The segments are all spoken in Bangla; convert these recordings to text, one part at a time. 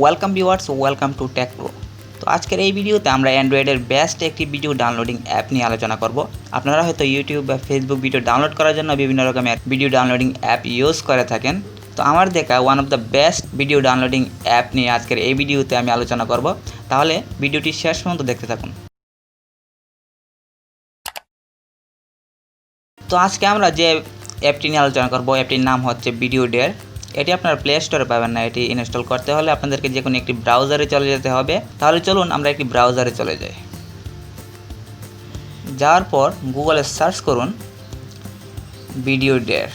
Welcome viewers, welcome to tecHPro। তো আজকের এই ভিডিওতে আমরা অ্যান্ড্রয়েডের বেস্ট একটি ভিডিও ডাউনলোডিং অ্যাপ নিয়ে আলোচনা করব। আপনারা হয়তো ইউটিউব বা ফেসবুক ভিডিও ডাউনলোড করার জন্য বিভিন্ন রকমের ভিডিও ডাউনলোডিং অ্যাপ ইউজ করে থাকেন। তো আমার দেখা one of the best video downloading app নিয়ে আজকের এই ভিডিওতে আমি আলোচনা করব। তাহলে ভিডিওটি শেষ পর্যন্ত দেখতে থাকুন। তো আজকে আমরা যে অ্যাপটি নিয়ে আলোচনা করব, অ্যাপটির নাম হচ্ছে ভিডিও ডেয়ার। এটি আপনার প্লে স্টোরে পাবেন না। এটি ইনস্টল করতে হলে আপনাদেরকে যে কোনো একটি ব্রাউজারে চলে যেতে হবে। তাহলে চলুন আমরা একটি ব্রাউজারে চলে যাই। যাওয়ার পর গুগলে সার্চ করুন ভিডিও ডেয়ার।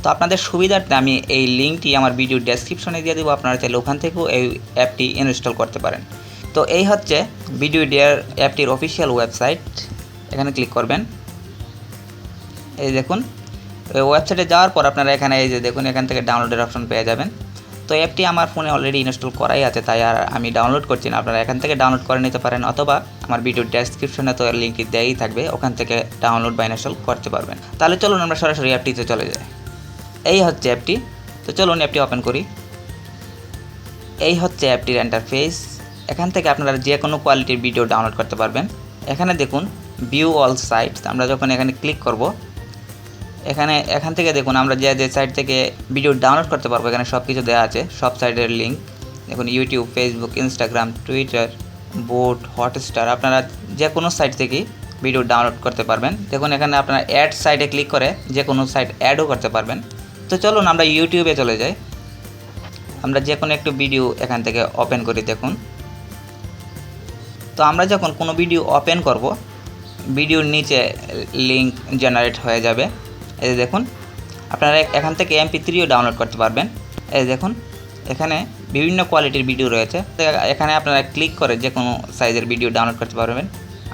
তো আপনাদের সুবিধার্থে আমি এই লিঙ্কটি আমার ভিডিও ডেসক্রিপশনে দিয়ে দেবো। আপনারা চাইলে ওখান থেকেও এই অ্যাপটি ইনস্টল করতে পারেন। তো এই হচ্ছে ভিডিও ডেয়ার অ্যাপটির অফিসিয়াল ওয়েবসাইট। এখানে ক্লিক করবেন। এই দেখুন, ওয়েবসাইটে যাওয়ার পর আপনারা এখানে এই যে দেখুন, এখান থেকে ডাউনলোডের অপশন পেয়ে যাবেন। তো অ্যাপটি আমার ফোনে অলরেডি ইনস্টল করাই আছে, তাই আর আমি ডাউনলোড করছি না। আপনারা এখান থেকে ডাউনলোড করে নিতে পারেন, অথবা আমার ভিডিও ডেসক্রিপশনে তো লিঙ্কটি দেওয়াই থাকবে, ওখান থেকে ডাউনলোড বা ইনস্টল করতে পারবেন। তাহলে চলুন আমরা সরাসরি অ্যাপটিতে চলে যাই। এই হচ্ছে অ্যাপটি। তো চলুন অ্যাপটি ওপেন করি। এই হচ্ছে অ্যাপটির ইন্টারফেস। এখান থেকে আপনারা যে কোনো কোয়ালিটির ভিডিও ডাউনলোড করতে পারবেন। এখানে দেখুন ভিউ অল সাইটস। আমরা যখন এখানে ক্লিক করব, এখান থেকে দেখুন আমরা যে সাইট থেকে ভিডিও ডাউনলোড করতে পারবো, এখানে সব কিছু দেওয়া আছে, সব সাইটের লিঙ্ক। দেখুন YouTube, Facebook, Instagram, Twitter, boat, Hotstar, আপনারা যে কোনো সাইট থেকেই ভিডিও ডাউনলোড করতে পারবেন। দেখুন এখানে আপনারা অ্যাড সাইটে ক্লিক করে যে কোনো সাইট অ্যাডও করতে পারবেন। তো চলুন আমরা ইউটিউবে চলে যাই। আমরা যে কোনো একটু ভিডিও এখান থেকে ওপেন করি। দেখুন, তো আমরা যখন কোনো ভিডিও ওপেন করব, ভিডিওর নিচে লিঙ্ক জেনারেট হয়ে যাবে। এই দেখুন, আপনারা এখান থেকে MP3ও ডাউনলোড করতে পারবেন। এই দেখুন, এখানে বিভিন্ন কোয়ালিটির ভিডিও রয়েছে। এখানে আপনারা ক্লিক করে যে কোনো সাইজের ভিডিও ডাউনলোড করতে পারবেন।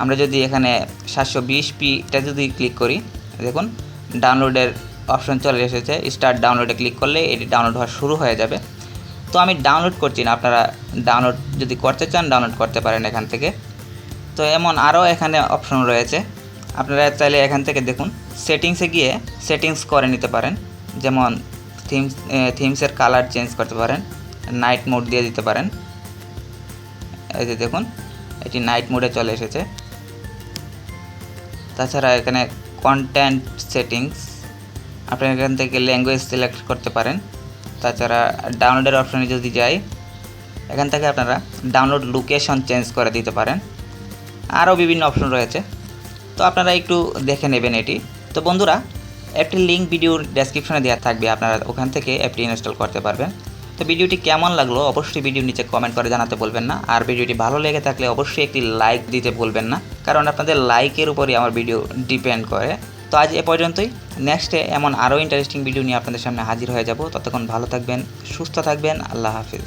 আমরা যদি এখানে 720pটা যদি ক্লিক করি, দেখুন ডাউনলোডের অপশন চলে এসেছে। স্টার্ট ডাউনলোডে ক্লিক করলে এটি ডাউনলোড হওয়া শুরু হয়ে যাবে। তো আমি ডাউনলোড করছি না, আপনারা ডাউনলোড যদি করতে চান ডাউনলোড করতে পারেন এখান থেকে। তো এমন আরও এখানে অপশন রয়েছে, আপনারা চাইলে এখান থেকে দেখুন সেটিংসে গিয়ে সেটিংস করে নিতে পারেন। যেমন থিমসের কালার চেঞ্জ করতে পারেন, নাইট মোড দিয়ে দিতে পারেন। এই যে দেখুন, এটি নাইট মোডে চলে এসেছে। তাছাড়া এখানে কন্টেন্ট সেটিংস, আপনারা এখান থেকে ল্যাঙ্গুয়েজ সিলেক্ট করতে পারেন। তাছাড়া ডাউনলোডের অপশনে যদি যাই, এখান থেকে আপনারা ডাউনলোড লোকেশন চেঞ্জ করে দিতে পারেন। আরও বিভিন্ন অপশন রয়েছে, তো আপনারা একটু দেখে নেবেন এটি। তো বন্ধুরা, অ্যাপটির লিঙ্ক ভিডিওর ডেসক্রিপশনে দেওয়া থাকবে, আপনারা ওখান থেকে অ্যাপটি ইনস্টল করতে পারবেন। তো ভিডিওটি কেমন লাগলো অবশ্যই ভিডিওর নিচে কমেন্ট করে জানাতে বলবেন না। আর ভিডিওটি ভালো লেগে থাকলে অবশ্যই একটি লাইক দিতে ভুলবেন না, কারণ আপনাদের লাইকের উপরই আমার ভিডিও ডিপেন্ড করে। তো আজ এ পর্যন্তই। নেক্সটে এমন আরও ইন্টারেস্টিং ভিডিও নিয়ে আপনাদের সামনে হাজির হয়ে যাব। ততক্ষণ ভালো থাকবেন, সুস্থ থাকবেন। আল্লাহ হাফিজ।